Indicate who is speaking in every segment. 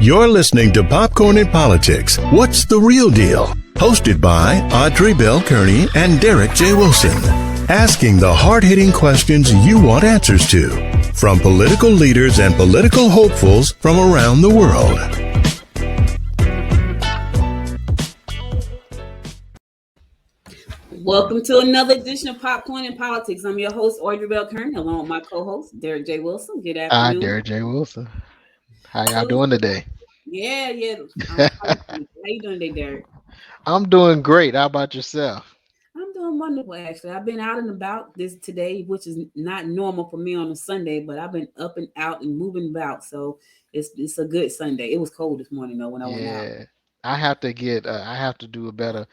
Speaker 1: You're listening to Popcorn and Politics. What's the real deal? Hosted by Audrey Bell Kearney and Derek J. Wilson. Asking the hard-hitting questions you want answers to. From political leaders and political hopefuls from around the world.
Speaker 2: Welcome to another edition of Popcorn and Politics. I'm your host, Audrey Bell Kearney, along with my co-host, Derek J. Wilson. Good afternoon.
Speaker 3: Derek J. Wilson. How y'all doing today?
Speaker 2: Yeah. How you doing today, Derek?
Speaker 3: I'm doing great. How about yourself?
Speaker 2: I'm doing wonderful, actually. I've been out and about today, which is not normal for me on a Sunday, but I've been up and out and moving about, so it's a good Sunday. It was cold this morning though when I went out.
Speaker 3: Yeah, I have to do a better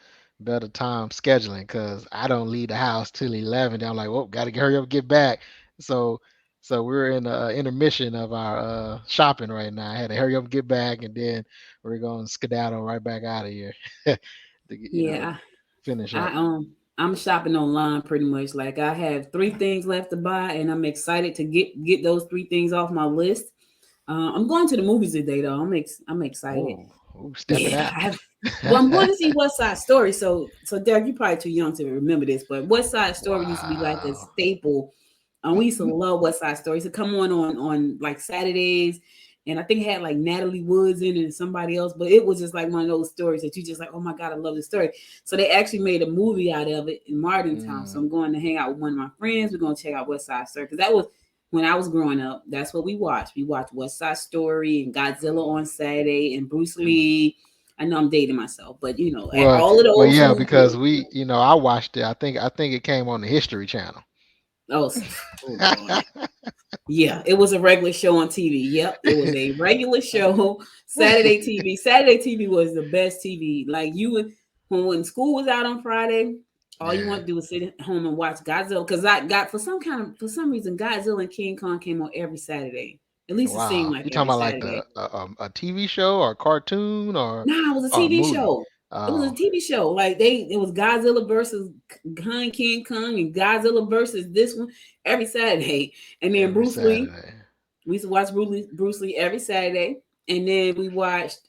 Speaker 3: time scheduling because I don't leave the house till 11. Then I'm like, well, gotta hurry up and get back. So we're in the intermission of our shopping right now. I had to hurry up and get back, and then we're going to skedaddle right back out of here. Finish up.
Speaker 2: I'm shopping online pretty much. Like I have 3 things left to buy, and I'm excited to get those 3 things off my list. I'm going to the movies today, though. I'm excited.
Speaker 3: Step it out.
Speaker 2: Well, I'm going to see West Side Story. So Derek, you're probably too young to remember this, but West Side Story used to be like a staple. We used to love West Side Story. It used to come on like Saturdays, and I think it had like Natalie Woods in it and somebody else, but it was just like one of those stories that you just like, oh my God, I love this story. So they actually made a movie out of it in Martintown. So I'm going to hang out with one of my friends. We're going to check out West Side Story because that was when I was growing up. That's what we watched. We watched West Side Story and Godzilla on Saturday and Bruce Lee. I know I'm dating myself, but all of those.
Speaker 3: Well, yeah, because I watched it. I think it came on the History Channel.
Speaker 2: Oh yeah, it was a regular show on TV. Yep, it was a regular show. Saturday TV. Saturday TV was the best TV. Like when school was out on Friday, all you want to do was sit at home and watch Godzilla. Because for some reason, Godzilla and King Kong came on every Saturday. At least it seemed like
Speaker 3: you talking about
Speaker 2: Saturday.
Speaker 3: like a TV show or a cartoon or
Speaker 2: it was a TV show. It was a TV show. Like it was Godzilla versus King Kong and Godzilla versus this one every Saturday. And then Bruce Lee. We used to watch Bruce Lee every Saturday. And then we watched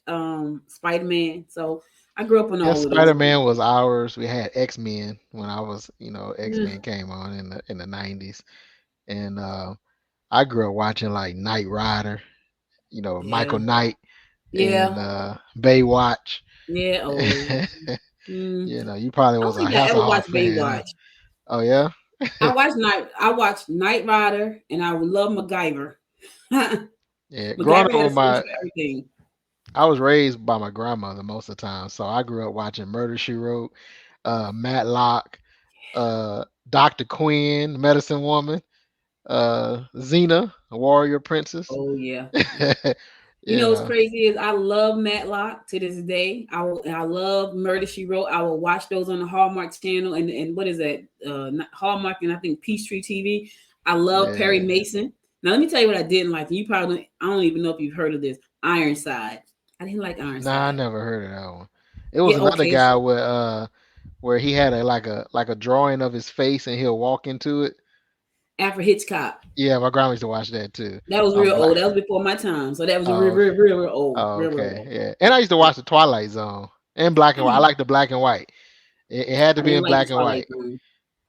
Speaker 2: Spider-Man. So I grew up on all of those.
Speaker 3: Spider-Man was ours. We had X-Men when I was, X-Men came on in the 90s. And I grew up watching like Knight Rider, Michael Knight and Baywatch.
Speaker 2: Yeah.
Speaker 3: You probably was a Hasselhoff fan.
Speaker 2: Baywatch.
Speaker 3: Oh yeah.
Speaker 2: I watched Knight Rider, and I love MacGyver.
Speaker 3: Yeah, growing up I was raised by my grandmother most of the time, so I grew up watching Murder, She Wrote, Matlock, Dr. Quinn, Medicine Woman, Xena, Warrior Princess.
Speaker 2: Oh yeah. What's crazy is I love Matlock to this day. I love Murder, She Wrote. I will watch those on the Hallmark channel and what is that? Hallmark and I think Peachtree TV. I love Perry Mason. Now let me tell you what I didn't like. I don't even know if you've heard of this. Ironside. I didn't like Ironside.
Speaker 3: Nah, I never heard of that one. It was another guy where he had a drawing of his face and he'll walk into it.
Speaker 2: Alfred Hitchcock.
Speaker 3: Yeah, my grandma used to watch that too.
Speaker 2: That was real old. That was before my time. So that was real old.
Speaker 3: Oh, okay.
Speaker 2: Real old.
Speaker 3: Yeah. And I used to watch the Twilight Zone in black and white. I like the black and white. It had to be in black and white.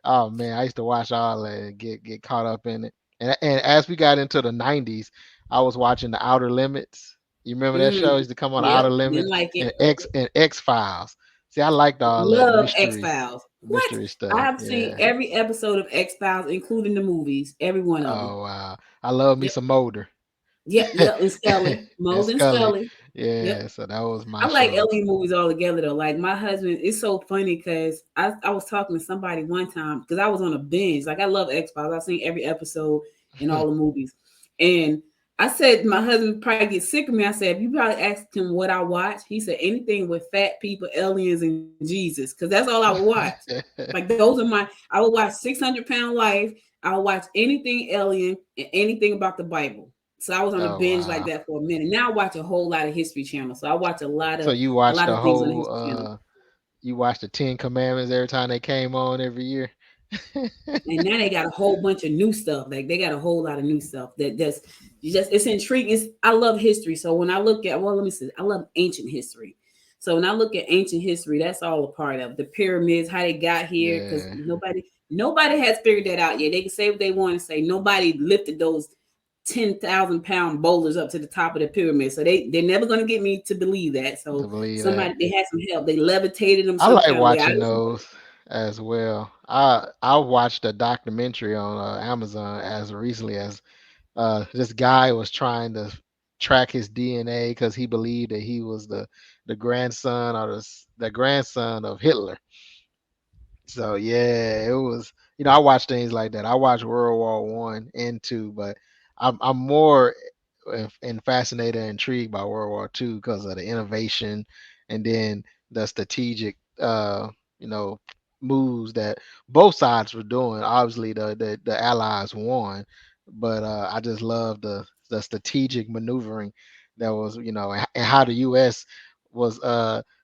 Speaker 3: Oh man, I used to watch all that and get caught up in it. And as we got into the 90s, I was watching The Outer Limits. You remember that show? It used to come on Outer Limits and X-Files. See, I liked all that.
Speaker 2: Love X-Files.
Speaker 3: Mystery stuff.
Speaker 2: I have seen every episode of X-Files, including the movies. Every one of them.
Speaker 3: Oh, wow. I love me some Mulder.
Speaker 2: And Scully. Mulder and Scully.
Speaker 3: Yeah, so that was my
Speaker 2: I like alien movies all together, though. Like, my husband, it's so funny because I was talking to somebody one time because I was on a binge. Like, I love X-Files. I've seen every episode in all the movies. And I said, my husband probably gets sick of me. I said, if you probably asked him what I watch, he said anything with fat people, aliens, and Jesus, because that's all I would watch. Like I would watch 600-Pound Life. I would watch anything alien and anything about the Bible. So I was on a binge like that for a minute. Now I watch a whole lot of History Channel. So I watch a lot of.
Speaker 3: So you watch the whole. You watch the 10 Commandments every time they came on every year.
Speaker 2: And now they got a whole bunch of new stuff. Like they got a whole lot of new stuff that's it's intriguing. I love history. So when I look at, well, let me see, I love ancient history. So when I look at ancient history, that's all a part of the pyramids, how they got here, because
Speaker 3: Yeah,
Speaker 2: nobody has figured that out yet. They can say what they want to say. Nobody lifted those 10,000 pound boulders up to the top of the pyramid. So they're never gonna get me to believe that.
Speaker 3: to
Speaker 2: So
Speaker 3: believe that.
Speaker 2: somebody, they had some help. They levitated them
Speaker 3: I
Speaker 2: some
Speaker 3: like
Speaker 2: kind of way.
Speaker 3: watching those as well. I watched a documentary on Amazon as recently as this guy was trying to track his DNA because he believed that he was the grandson or the grandson of Hitler. So yeah, it was. I watch things like that. I watch World War I and II, but I'm more and fascinated and intrigued by World War II because of the innovation and then the strategic, you know, moves that both sides were doing. Obviously, the Allies won, but I just love the strategic maneuvering that was, and how the U.S. was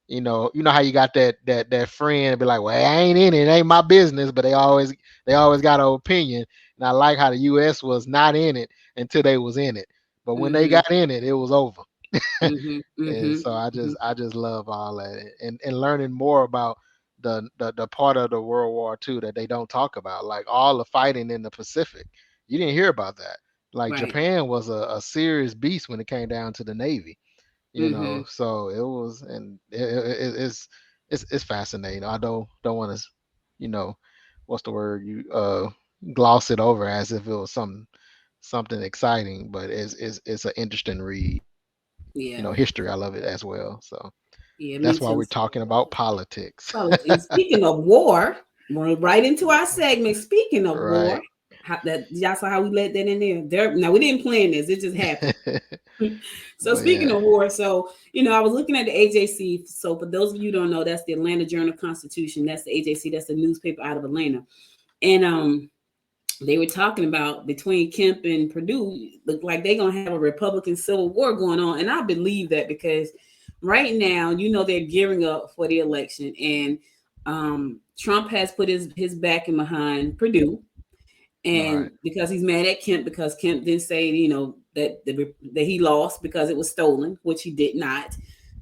Speaker 3: you know how you got that friend be like, well, I ain't in it, it ain't my business, but they always got an opinion. And I like how the US was not in it until they was in it. But when they
Speaker 2: Mm-hmm.
Speaker 3: got in it, it was over.
Speaker 2: Mm-hmm.
Speaker 3: And
Speaker 2: Mm-hmm.
Speaker 3: so I
Speaker 2: Mm-hmm.
Speaker 3: just I just love all that, and learning more about the part of the World War II that they don't talk about, like all the fighting in the Pacific. You didn't hear about that. Like
Speaker 2: Right.
Speaker 3: Japan was a serious beast when it came down to the Navy.
Speaker 2: Mm-hmm.
Speaker 3: So it was, and it's fascinating. I don't want to, you know what's the word, you gloss it over as if it was something exciting, but it's an interesting read.
Speaker 2: Yeah.
Speaker 3: History, I love it as well. So
Speaker 2: Yeah,
Speaker 3: that's
Speaker 2: me
Speaker 3: why we're
Speaker 2: too.
Speaker 3: talking about politics.
Speaker 2: And speaking of war, we're right into our segment. Speaking of war,
Speaker 3: Right.
Speaker 2: y'all saw how we let that in there. Now we didn't plan this; it just happened. So
Speaker 3: But
Speaker 2: speaking
Speaker 3: yeah.
Speaker 2: of war, so I was looking at the AJC. So for those of you who don't know, that's the Atlanta Journal Constitution. That's the AJC. That's the newspaper out of Atlanta. And they were talking about between Kemp and Purdue, look like they're gonna have a Republican civil war going on, and I believe that because right now, they're gearing up for the election, and Trump has put his backing behind Purdue, and
Speaker 3: Right.
Speaker 2: because he's mad at Kemp because Kemp didn't say that he lost because it was stolen, which he did not.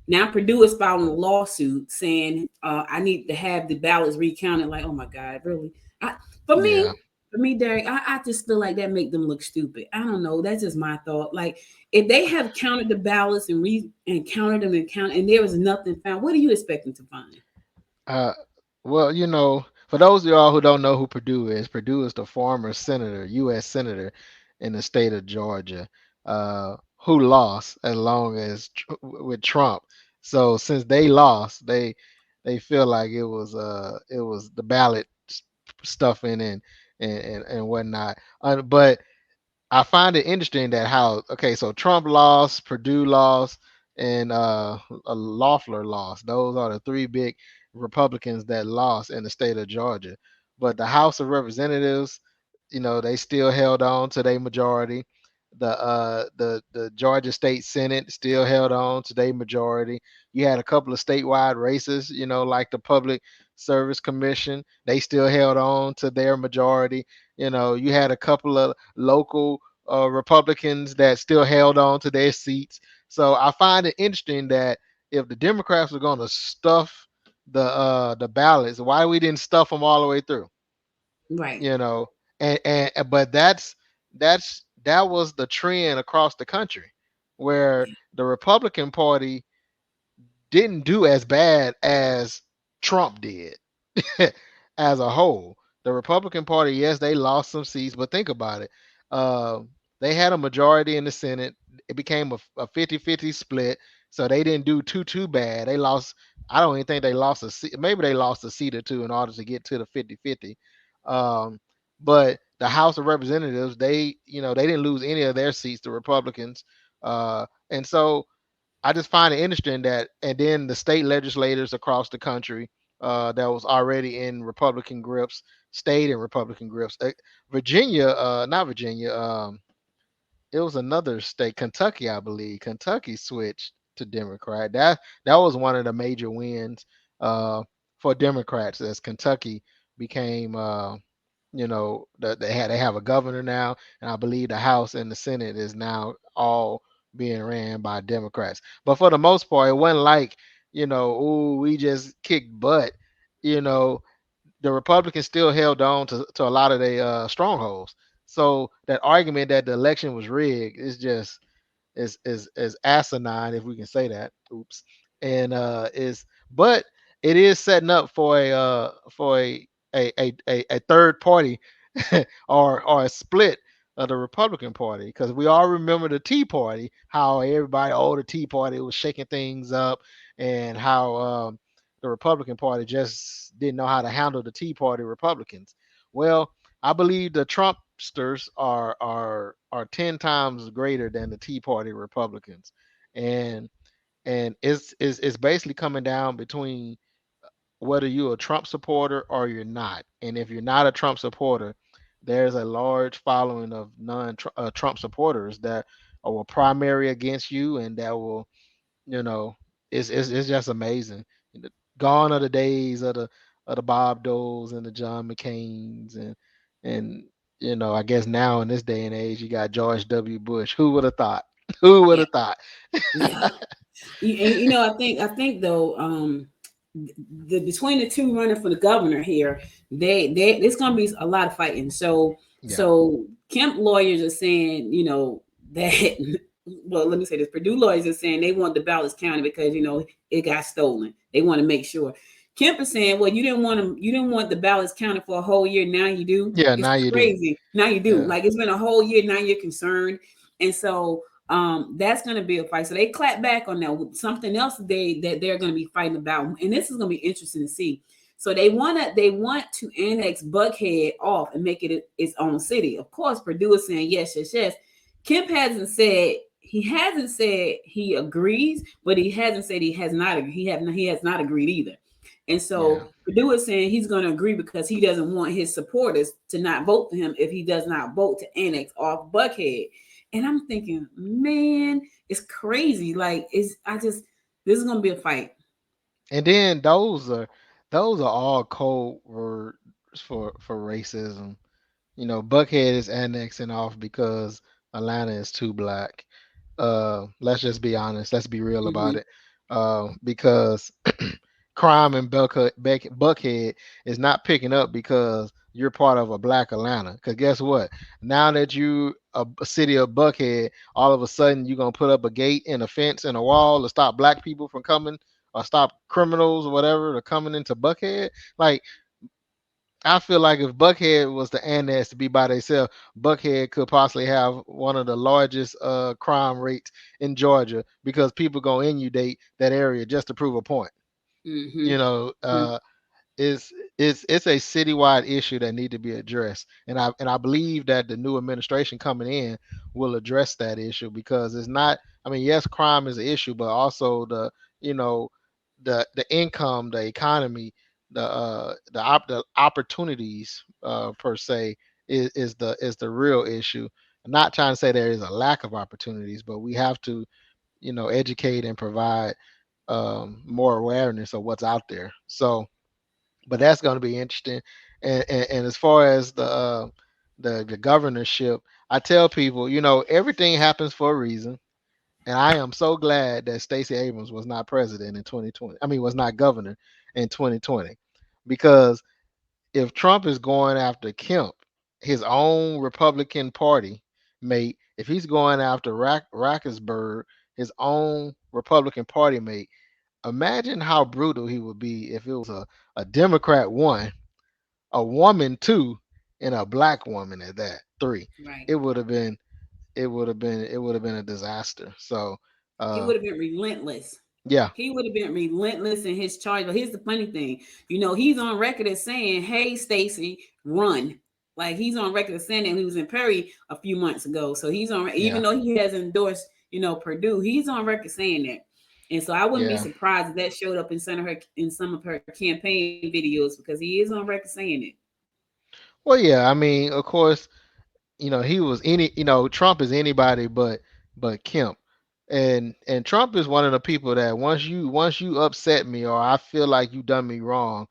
Speaker 2: Now Purdue is filing a lawsuit saying I need to have the ballots recounted. Like, oh my God, really? I, for me,
Speaker 3: Yeah.
Speaker 2: for me, Derek, I just feel like that make them look stupid. I don't know. That's just my thought. Like, if they have counted the ballots and counted them and there was nothing found, what are you expecting to find?
Speaker 3: Uh, well, for those of y'all who don't know who Purdue is the former U.S. senator in the state of Georgia, who lost along as with Trump. So since they lost, they feel like it was the ballot stuffing and whatnot. But I find it interesting that how, okay, so Trump lost, Purdue lost, and Loeffler lost. Those are the three big Republicans that lost in the state of Georgia. But the House of Representatives, they still held on to their majority. The Georgia State Senate still held on to their majority. You had a couple of statewide races, like the Public Service Commission. They still held on to their majority. You had a couple of local Republicans that still held on to their seats. So I find it interesting that if the Democrats were going to stuff the ballots, why we didn't stuff them all the way through?
Speaker 2: Right.
Speaker 3: You know, and but that was the trend across the country, where the Republican Party didn't do as bad as Trump did as a whole. The Republican Party, yes, they lost some seats, but think about it. Uh, they had a majority in the Senate. It became a 50-50 split, so they didn't do too bad. They lost, I don't even think they lost a seat. Maybe they lost a seat or two in order to get to the 50-50. Um, but the House of Representatives, they didn't lose any of their seats to Republicans. And so I just find it interesting that, and then the state legislators across the country that was already in Republican grips stayed in Republican grips. Virginia, not Virginia, it was another state, Kentucky, I believe. Kentucky switched to Democrat. That was one of the major wins uh, for Democrats as Kentucky became they have a governor now, and I believe the House and the Senate is now all being ran by Democrats. But for the most part, it wasn't like, ooh, we just kicked butt. You know, the Republicans still held on to a lot of their strongholds. So that argument that the election was rigged is just is asinine, if we can say that. Oops. And is but it is setting up for a third party or a split of the Republican Party, because we all remember the Tea Party, how everybody, the Tea Party was shaking things up, and how the Republican Party just didn't know how to handle the Tea Party Republicans. Well, I believe the Trumpsters are 10 times greater than the Tea Party Republicans, and it's basically coming down between whether you're a Trump supporter or you're not. And if you're not a Trump supporter, there's a large following of non-Trump supporters that will primary against you, and that will, you know, it's just amazing. Gone are the days of the Bob Doles and the John McCains, and I guess now in this day and age you got George W. Bush. Who would have thought? Who would
Speaker 2: Yeah,
Speaker 3: have thought?
Speaker 2: yeah. I think though, between the two running for the governor here, there's gonna be a lot of fighting. So
Speaker 3: Yeah.
Speaker 2: so Kemp lawyers are saying, that well, let me say this: Purdue lawyers are saying they want the ballots counted because it got stolen. They want to make sure. Kemp is saying, well, you didn't want the ballots counted for a whole year. Now you do.
Speaker 3: Yeah,
Speaker 2: It's
Speaker 3: now you do.
Speaker 2: crazy. Now you do.
Speaker 3: Yeah.
Speaker 2: Like, it's been a whole year. Now you're concerned, and so that's going to be a fight. So they clap back on that. Something else they're going to be fighting about, and this is going to be interesting to see. So they want to annex Buckhead off and make it its own city. Of course, Purdue is saying yes, yes, yes. Kemp hasn't said he agrees, but he hasn't said he has not agreed either. And
Speaker 3: Yeah.
Speaker 2: so Purdue is saying he's going to agree because he doesn't want his supporters to not vote for him if he does not vote to annex off Buckhead. And I'm thinking, man, it's crazy. Like, this is going to be a fight.
Speaker 3: And then those are all code words for racism. Buckhead is annexing off because Atlanta is too black. Let's just be honest. Let's be real about
Speaker 2: Mm-hmm.
Speaker 3: it. Because crime in Buckhead is not picking up because you're part of a black Atlanta. Because guess what? Now that you a city of Buckhead, all of a sudden you're gonna put up a gate and a fence and a wall to stop black people from coming, or stop criminals or whatever to coming into Buckhead. Like, I feel like if Buckhead was the annex to be by themselves, Buckhead could possibly have one of the largest crime rates in Georgia, because people go inundate that area just to prove a point.
Speaker 2: Mm-hmm.
Speaker 3: You know, it's a citywide issue that need to be addressed, and I believe that the new administration coming in will address that issue, because it's not. I mean, yes, crime is an issue, but also you know the income, the economy, the opportunities per se is the real issue. I'm not trying to say there is a lack of opportunities, but we have to educate and provide more awareness of what's out there. So, but that's going to be interesting. And as far as the governorship, I tell people, everything happens for a reason, and I am so glad that Stacey Abrams was not president in 2020. I mean, was not governor in 2020, because if Trump is going after Kemp, his own Republican Party mate, if he's going after Rakersburg, his own Republican Party mate, imagine how brutal he would be if it was a Democrat one, a woman two, and a black woman at that three.
Speaker 2: Right.
Speaker 3: It would have been a disaster. So
Speaker 2: He
Speaker 3: uh
Speaker 2: would have been relentless.
Speaker 3: yeah,
Speaker 2: He would have been relentless in his charge. But here's the funny thing, he's on record as saying, "Hey, Stacey, run." Like, he's on record as saying that. He was in Perry a few months ago, so he's on. Even
Speaker 3: yeah,
Speaker 2: though he has endorsed, Purdue, he's on record saying that. And so I wouldn't be
Speaker 3: yeah.
Speaker 2: surprised if that showed up in some of her campaign videos, because he is on record saying it.
Speaker 3: Well, yeah, I mean, of course, he was Trump is anybody but Kemp. And Trump is one of the people that once you upset me, or I feel like you done me wrong,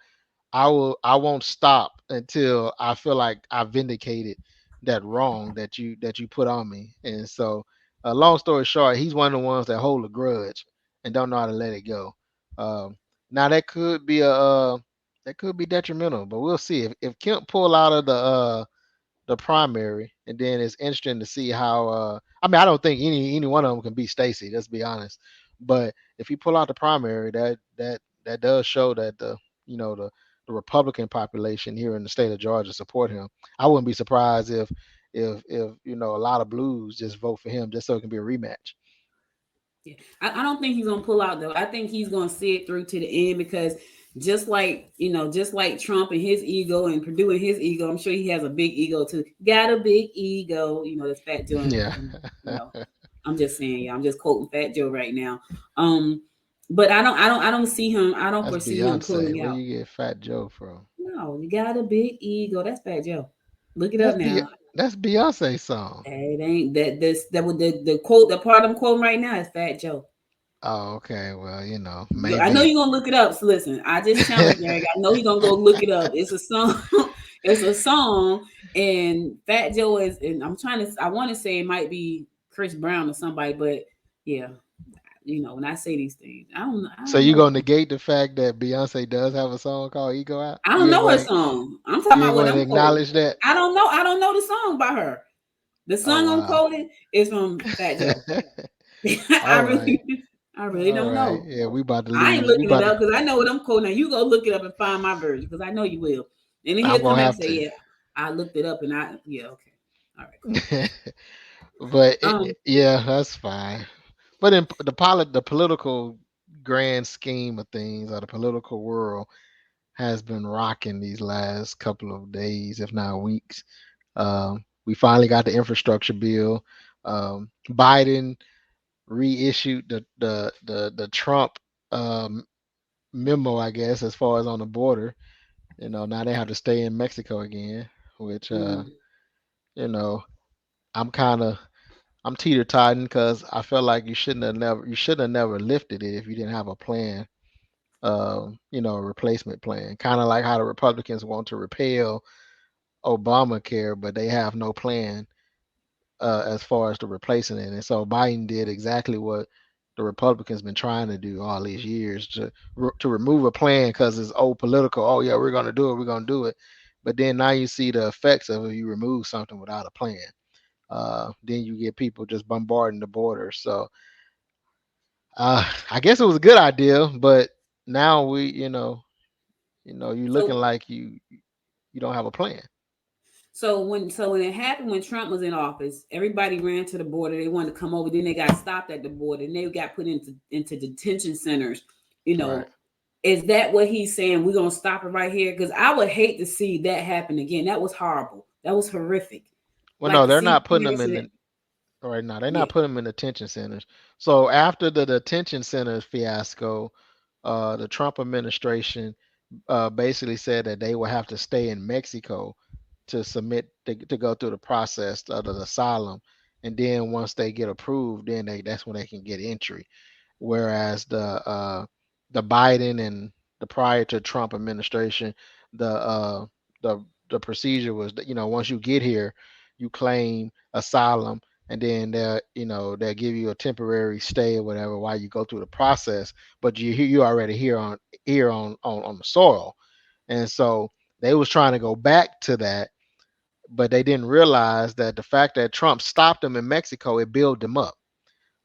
Speaker 3: I won't stop until I feel like I vindicated that wrong that you put on me. And so, long story short, he's one of the ones that hold a grudge and don't know how to let it go. Um, Now that could be detrimental, but we'll see if Kemp pull out of the primary, and then it's interesting to see how. I mean, I don't think any one of them can beat Stacey. Let's be honest. But if he pull out the primary, that does show that the Republican population here in the state of Georgia support him. I wouldn't be surprised if a lot of blues just vote for him just so it can be a rematch.
Speaker 2: Yeah. I don't think he's gonna pull out though. I think he's gonna see it through to the end because just like Trump and his ego and Purdue and his ego, I'm sure he has a big ego too. Got a big ego, that's Fat Joe.
Speaker 3: Yeah.
Speaker 2: I'm just saying, I'm just quoting Fat Joe right now. But I don't see him. I don't
Speaker 3: That's
Speaker 2: foresee him
Speaker 3: Beyonce.
Speaker 2: pulling
Speaker 3: Where
Speaker 2: out.
Speaker 3: you get Fat Joe from?
Speaker 2: No, you got a big ego. That's Fat Joe. Look it
Speaker 3: That's
Speaker 2: up
Speaker 3: Be-
Speaker 2: now.
Speaker 3: that's Beyonce's song.
Speaker 2: It ain't that would the quote the part I'm quoting right now is Fat Joe.
Speaker 3: Oh, okay. Well,
Speaker 2: I know
Speaker 3: maybe.
Speaker 2: you're gonna look it up. So listen, I just challenge Eric. I know you're gonna go look it up. It's a song. It's a song, and Fat Joe is. And I'm trying to. I want to say it might be Chris Brown or somebody, but yeah, when I say these things, I don't. I
Speaker 3: So
Speaker 2: don't
Speaker 3: you
Speaker 2: know.
Speaker 3: gonna negate the fact that Beyonce does have a song called "Ego Out"?
Speaker 2: I don't know her song. I'm talking
Speaker 3: You ain't
Speaker 2: about what
Speaker 3: going to
Speaker 2: I'm quoting.
Speaker 3: acknowledge that?
Speaker 2: I don't know. I don't know the song by her. The
Speaker 3: Oh
Speaker 2: song I'm
Speaker 3: wow.
Speaker 2: quoting is from Fat Joe. I
Speaker 3: All right.
Speaker 2: really, I really
Speaker 3: All
Speaker 2: don't
Speaker 3: right.
Speaker 2: know.
Speaker 3: Yeah, we about to
Speaker 2: I ain't
Speaker 3: leave. We
Speaker 2: looking it
Speaker 3: about to.
Speaker 2: up because I know what I'm quoting. Now you go look it up and find my version because I know you will. And then
Speaker 3: I'm
Speaker 2: he'll come
Speaker 3: gonna
Speaker 2: back and
Speaker 3: have
Speaker 2: say,
Speaker 3: to.
Speaker 2: "Yeah, I looked it up and yeah, okay, all right, cool."
Speaker 3: But
Speaker 2: Um,
Speaker 3: yeah, that's fine. But in the political grand scheme of things, or the political world, has been rocking these last couple of days, if not weeks. We finally got the infrastructure bill. Biden reissued the Trump um, memo, I guess, as far as on the border. Now they have to stay in Mexico again, which
Speaker 2: mm,
Speaker 3: you know, I'm kind of I'm teeter totting because I feel like you shouldn't have never lifted it if you didn't have a plan, a replacement plan. Kind of like how the Republicans want to repeal Obamacare, but they have no plan as far as the replacing it. And so Biden did exactly what the Republicans been trying to do all these years to remove a plan because it's old political. Oh yeah, we're gonna do it. We're gonna do it. But then now you see the effects of it. You remove something without a plan. Then you get people just bombarding the border. So I guess it was a good idea, but now you're looking
Speaker 2: so
Speaker 3: like you don't have a plan.
Speaker 2: so when it happened when Trump was in office, everybody ran to the border. They wanted to come over. Then they got stopped at the border and they got put into detention centers. You
Speaker 3: Right.
Speaker 2: know, is that what he's saying? We're gonna stop it right here because I would hate to see that happen again. That was horrible. That was horrific.
Speaker 3: Well,
Speaker 2: Like
Speaker 3: no,
Speaker 2: to
Speaker 3: they're
Speaker 2: see
Speaker 3: not putting
Speaker 2: somebody
Speaker 3: them in
Speaker 2: say that.
Speaker 3: the right now. They're
Speaker 2: Yeah.
Speaker 3: not putting them in detention centers. So after the detention centers fiasco, the Trump administration basically said that they will have to stay in Mexico to submit to go through the process of the asylum, and then once they get approved, then that's when they can get entry. Whereas the Biden and the prior to Trump administration, the the procedure was that once you get here, you claim asylum, and then they'll give you a temporary stay or whatever while you go through the process. But you already here on the soil, and so they was trying to go back to that, but they didn't realize that the fact that Trump stopped them in Mexico, it built them up.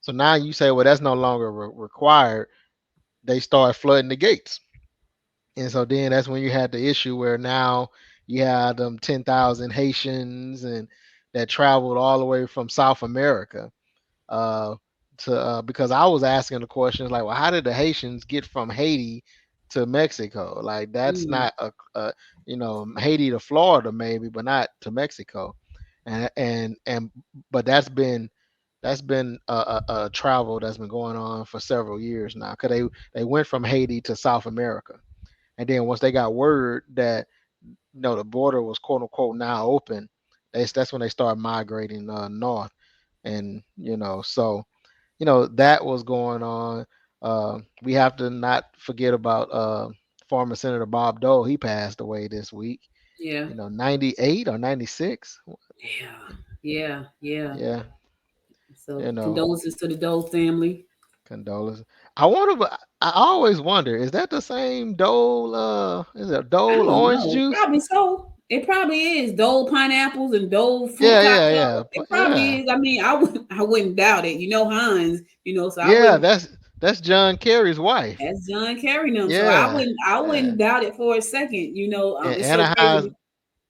Speaker 3: So now you say, well, that's no longer required. They start flooding the gates. And so then that's when you had the issue where now you had them 10,000 Haitians and that traveled all the way from South America uh, to because I was asking the questions like, well, how did the Haitians get from Haiti to Mexico? Like that's
Speaker 2: Mm.
Speaker 3: not Haiti to Florida maybe, but not to Mexico. And but that's been a travel that's been going on for several years now because they went from Haiti to South America, and then once they got word that the border was quote unquote now open, that's when they started migrating north, and so that was going on. We have to not forget about former Senator Bob Dole, he passed away this week.
Speaker 2: Yeah.
Speaker 3: 98 or 96.
Speaker 2: Yeah.
Speaker 3: Yeah,
Speaker 2: So
Speaker 3: you know,
Speaker 2: condolences to the Dole family.
Speaker 3: condolences. I wonder, I always wonder, is that the same Dole? Is it
Speaker 2: I
Speaker 3: Dole
Speaker 2: don't
Speaker 3: orange
Speaker 2: know.
Speaker 3: juice?
Speaker 2: Probably so. It probably is Dole pineapples and Dole fruit
Speaker 3: Yeah, yeah,
Speaker 2: cocktail.
Speaker 3: yeah,
Speaker 2: It probably
Speaker 3: yeah,
Speaker 2: is. I mean, I wouldn't doubt it. Heinz. So I
Speaker 3: yeah.
Speaker 2: wouldn't.
Speaker 3: That's John Kerry's wife.
Speaker 2: That's John Kerry them. So I
Speaker 3: Yeah,
Speaker 2: wouldn't. I
Speaker 3: yeah.
Speaker 2: wouldn't doubt it for a second.
Speaker 3: And
Speaker 2: It's so crazy.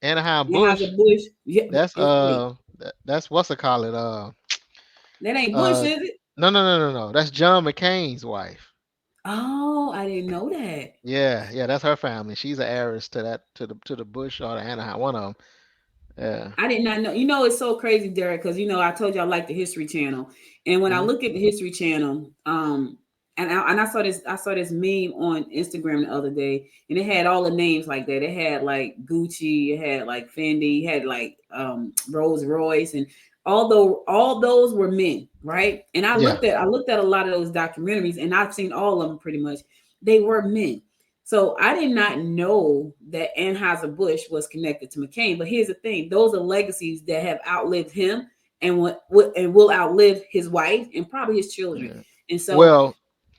Speaker 3: Anaheim
Speaker 2: It has a
Speaker 3: Bush.
Speaker 2: bush. Yeah,
Speaker 3: That's
Speaker 2: wait,
Speaker 3: that's what's it call it?
Speaker 2: that ain't Bush,
Speaker 3: Uh,
Speaker 2: is it?
Speaker 3: no. That's John McCain's wife.
Speaker 2: Oh, I didn't know that.
Speaker 3: Yeah, yeah. That's her family. She's an heiress to that to the Bush or the Anaheim. One of them. Yeah.
Speaker 2: I did not know. It's so crazy, Derek, because I told you I like the History Channel, and when I
Speaker 3: Hmm.
Speaker 2: look at the History Channel, and I saw this meme on Instagram the other day, and it had all the names like that. It had like Gucci, it had like Fendi, it had like Rolls Royce, and although all those were men, right? And
Speaker 3: Yeah.
Speaker 2: I looked at a lot of those documentaries, and I've seen all of them pretty much. They were men. So I did not know that Anheuser-Busch was connected to McCain. But here's the thing: those are legacies that have outlived him and will outlive his wife and probably his children.
Speaker 3: Yeah.
Speaker 2: And so,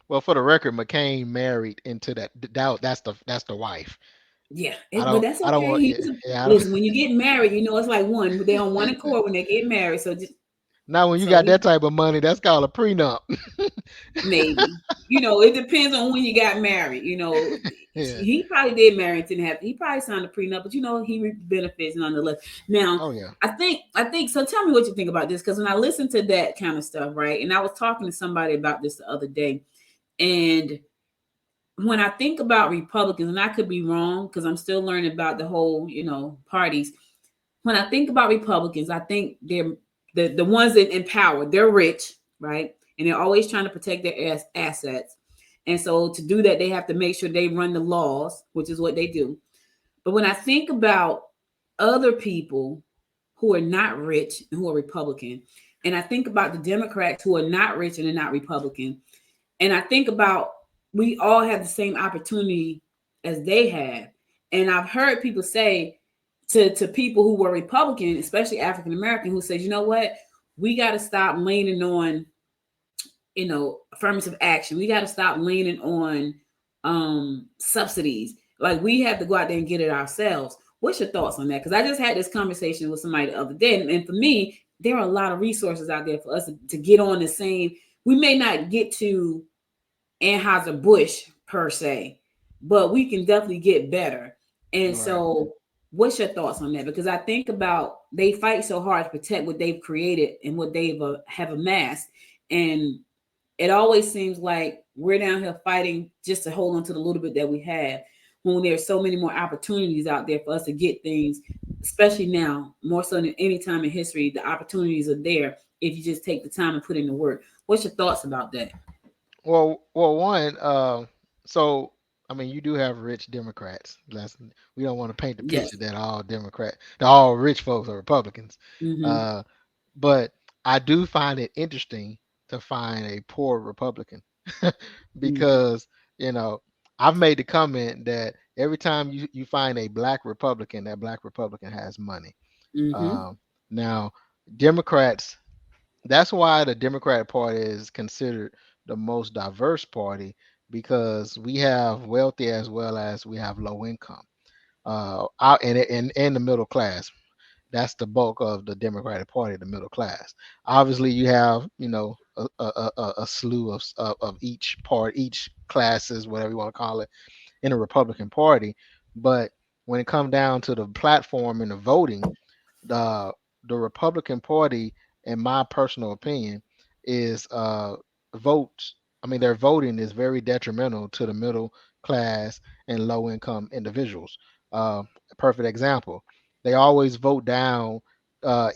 Speaker 3: Well, for the record, McCain married into that's the wife.
Speaker 2: yeah,
Speaker 3: I
Speaker 2: but
Speaker 3: don't
Speaker 2: that's
Speaker 3: I don't
Speaker 2: okay.
Speaker 3: want yeah, yeah I don't
Speaker 2: Listen, when you get married, it's like one. They on one accord when they get married. So just
Speaker 3: now when you
Speaker 2: so
Speaker 3: got
Speaker 2: he
Speaker 3: that type of money, that's called a prenup.
Speaker 2: maybe it depends on when you got married.
Speaker 3: Yeah.
Speaker 2: He probably did marry and didn't have. He probably signed a prenup, but he reaped benefits nonetheless. Now,
Speaker 3: Oh yeah.
Speaker 2: I think so. Tell me what you think about this, because when I listen to that kind of stuff, right? And I was talking to somebody about this the other day, and when I think about Republicans, and I could be wrong because I'm still learning about the whole parties. When I think about Republicans, I think they're the ones that in power. They're rich, right? And they're always trying to protect their assets. And so to do that, they have to make sure they run the laws, which is what they do. But when I think about other people who are not rich and who are Republican, and I think about the Democrats who are not rich and are not Republican, and I think about we all have the same opportunity as they have. And I've heard people say to people who were Republican, especially African American, who says, you know what, we got to stop leaning on affirmative action. We got to stop leaning on subsidies. Like we have to go out there and get it ourselves. What's your thoughts on that? Because I just had this conversation with somebody the other day, and for me, there are a lot of resources out there for us to get on the same. We may not get to Anheuser-Busch per se, but we can definitely get better. And
Speaker 3: Right.
Speaker 2: so, what's your thoughts on that? Because I think about they fight so hard to protect what they've created and what they've have amassed, and it always seems like we're down here fighting just to hold on to the little bit that we have when there's so many more opportunities out there for us to get things, especially now, more so than any time in history. The opportunities are there if you just take the time and put in the work. What's your thoughts about that?
Speaker 3: One. So I mean, you do have rich Democrats. We don't want to paint the
Speaker 2: Yes.
Speaker 3: picture that all rich folks are Republicans.
Speaker 2: Mm-hmm.
Speaker 3: Uh, but I do find it interesting to find a poor Republican because you know I've made the comment that every time you find a black Republican, that black Republican has money.
Speaker 2: Mm-hmm.
Speaker 3: Um, Now, Democrats. That's why the Democratic Party is considered the most diverse party because we have wealthy as well as we have low income, out in the middle class. That's the bulk of the Democratic Party, the middle class. Obviously, you have a slew of each classes, whatever you want to call it, in the Republican Party. But when it comes down to the platform and the voting, the the Republican Party, in my personal opinion, is votes. I mean, their voting is very detrimental to the middle class and low income individuals. A perfect example: they always vote down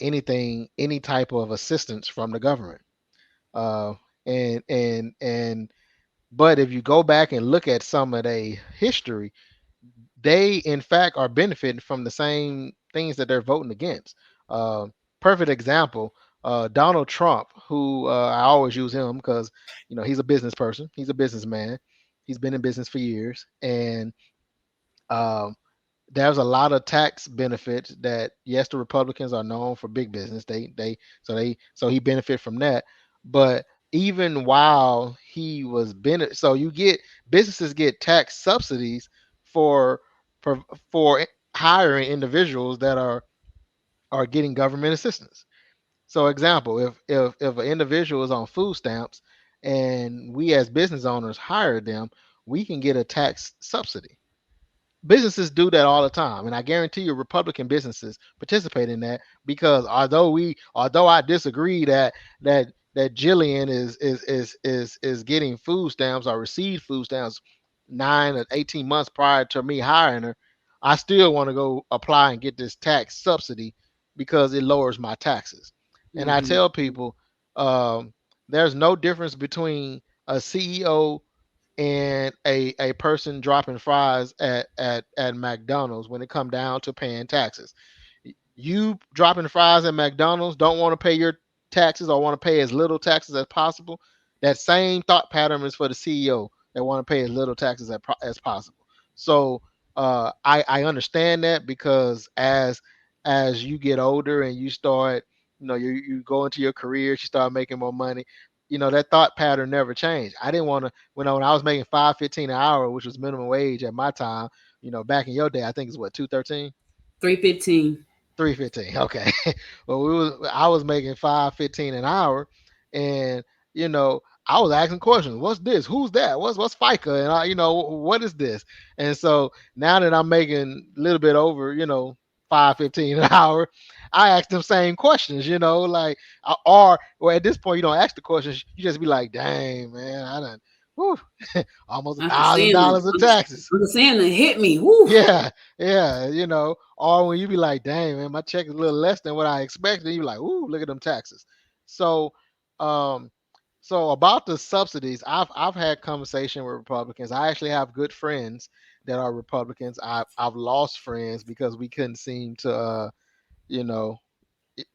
Speaker 3: any type of assistance from the government. Uh, and but if you go back and look at some of their history, they in fact are benefiting from the same things that they're voting against. Uh, Perfect example, Donald Trump, who I always use him because he's a business person, he's a businessman, he's been in business for years, and Um, there's a lot of tax benefits that, yes, the Republicans are known for big business. So he benefit from that. But even while he was so you get businesses get tax subsidies for for for hiring individuals that are getting government assistance. So example, if an individual is on food stamps and we as business owners hire them, we can get a tax subsidy. Businesses do that all the time, and I guarantee you Republican businesses participate in that, because although I disagree that Jillian is getting food stamps or received food stamps 9 or 18 months prior to me hiring her, I still want to go apply and get this tax subsidy because it lowers my taxes. And I
Speaker 2: Mm-hmm.
Speaker 3: tell people, there's no difference between a CEO and a person dropping fries at McDonald's when it come down to paying taxes. You dropping fries at McDonald's don't want to pay your taxes or want to pay as little taxes as possible. That same thought pattern is for the CEO that want to pay as little taxes as possible. So I understand that, because as you get older and you start, you go into your career, you start making more money. That thought pattern never changed. I didn't want to, when I was making 5.15 an hour, which was minimum wage at my time. Back in your day, I think it's what, 2.13.
Speaker 2: 315.
Speaker 3: 3.15. Okay. Well, I was making 5.15 an hour, and I was asking questions. What's this? Who's that? What's FICA? And what is this? And so now that I'm making a little bit over, 5.15 an hour, I ask them same questions. Like, or at this point you don't ask the questions. You just be like, dang man, I done. Whew, almost a thousand dollars of taxes.
Speaker 2: Understand hit me. Woo.
Speaker 3: Yeah, yeah, or when you be like, dang man, my check is a little less than what I expected, you be like, ooh, look at them taxes. So, um, so about the subsidies, I've had conversation with Republicans. I actually have good friends that are Republicans. I've lost friends because we couldn't seem to, you know,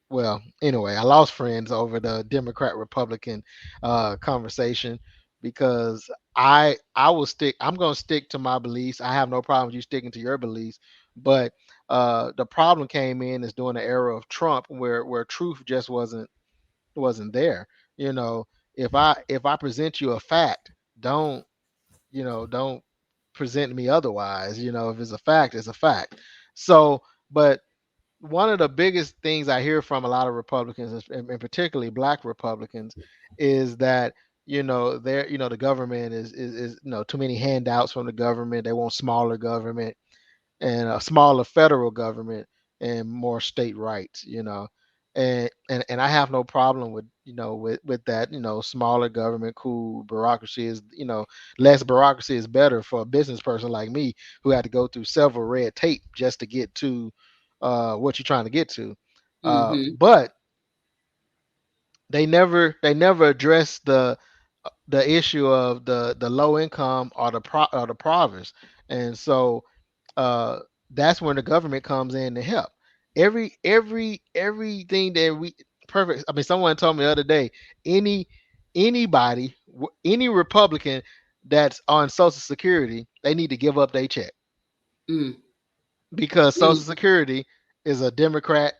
Speaker 3: well, anyway, I lost friends over the Democrat Republican conversation, because I'm going to stick to my beliefs. I have no problem with you sticking to your beliefs, but the problem came in is during the era of Trump, where truth just wasn't there. You know, if I present you a fact, don't present me otherwise. If it's a fact, it's a fact. So, but one of the biggest things I hear from a lot of Republicans, and particularly Black Republicans, is that the government is too many handouts from the government. They want smaller government and a smaller federal government and more state rights. And I have no problem with with that. Smaller government, cool. Bureaucracy is less bureaucracy is better for a business person like me, who had to go through several red tape just to get to what you're trying to get to.
Speaker 2: Mm-hmm.
Speaker 3: But they never address the issue of the low income or the province. And so uh, that's when the government comes in to help. Everything that we perfect. I mean, someone told me the other day, anybody, any Republican that's on Social Security, they need to give up their check,
Speaker 2: Mm.
Speaker 3: because Social
Speaker 2: Mm.
Speaker 3: Security is a Democrat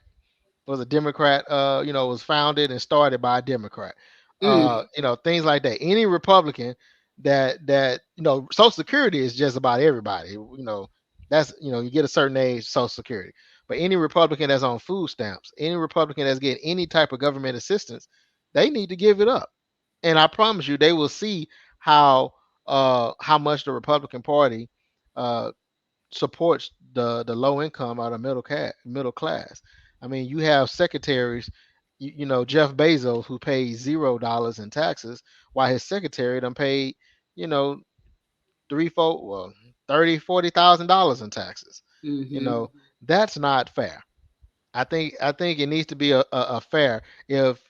Speaker 3: was a Democrat, was founded and started by a Democrat.
Speaker 2: Mm.
Speaker 3: Things like that. Any Republican that Social Security is just about everybody. That's you get a certain age, Social Security. But any Republican that's on food stamps, any Republican that's getting any type of government assistance, they need to give it up. And I promise you, they will see how much the Republican Party uh, supports the low income or the middle class. I mean, you have secretaries, Jeff Bezos, who pays $0 in taxes, while his secretary done paid, you know, three, four, well, 30, $40,000 in taxes. You
Speaker 2: Mm-hmm.
Speaker 3: know, that's not fair. I think it needs to be a fair. If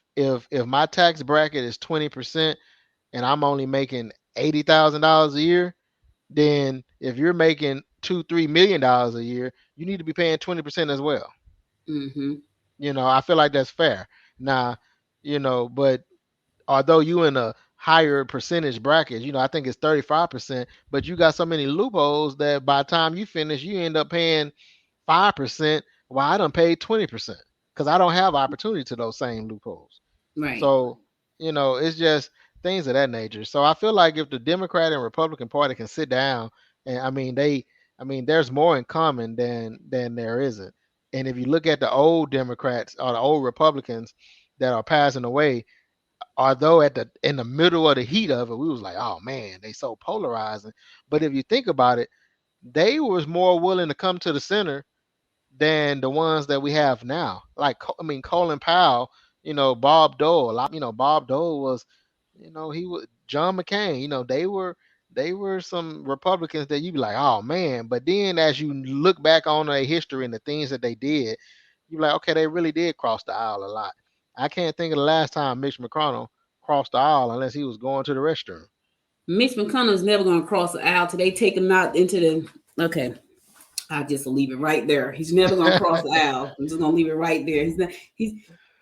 Speaker 3: my tax bracket is 20% and I'm only making $80,000 a year, then if you're making $2-3 million a year, you need to be paying 20% as well.
Speaker 2: Mm-hmm.
Speaker 3: I feel like that's fair. Now, but although you in higher percentage brackets. I think it's 35%, but you got so many loopholes that by the time you finish, you end up paying 5%. Well, I done paid 20% because I don't have opportunity to those same loopholes.
Speaker 2: Right.
Speaker 3: So, it's just things of that nature. So I feel like if the Democrat and Republican Party can sit down, and there's more in common than there isn't. And if you look at the old Democrats or the old Republicans that are passing away, although in the middle of the heat of it, we was like, oh man, they so polarizing. But if you think about it, they was more willing to come to the center than the ones that we have now. Like, Colin Powell, Bob Dole. Bob Dole was, he was John McCain. They were some Republicans that you'd be like, oh man. But then as you look back on their history and the things that they did, you're like, okay, they really did cross the aisle a lot. I can't think of the last time Mitch McConnell crossed the aisle unless he was going to the restroom.
Speaker 2: Mitch McConnell's never going to cross the aisle till they take him out into the. Okay, I'll just leave it right there. He's never going to cross the aisle. I'm just going to leave it right there. He's not.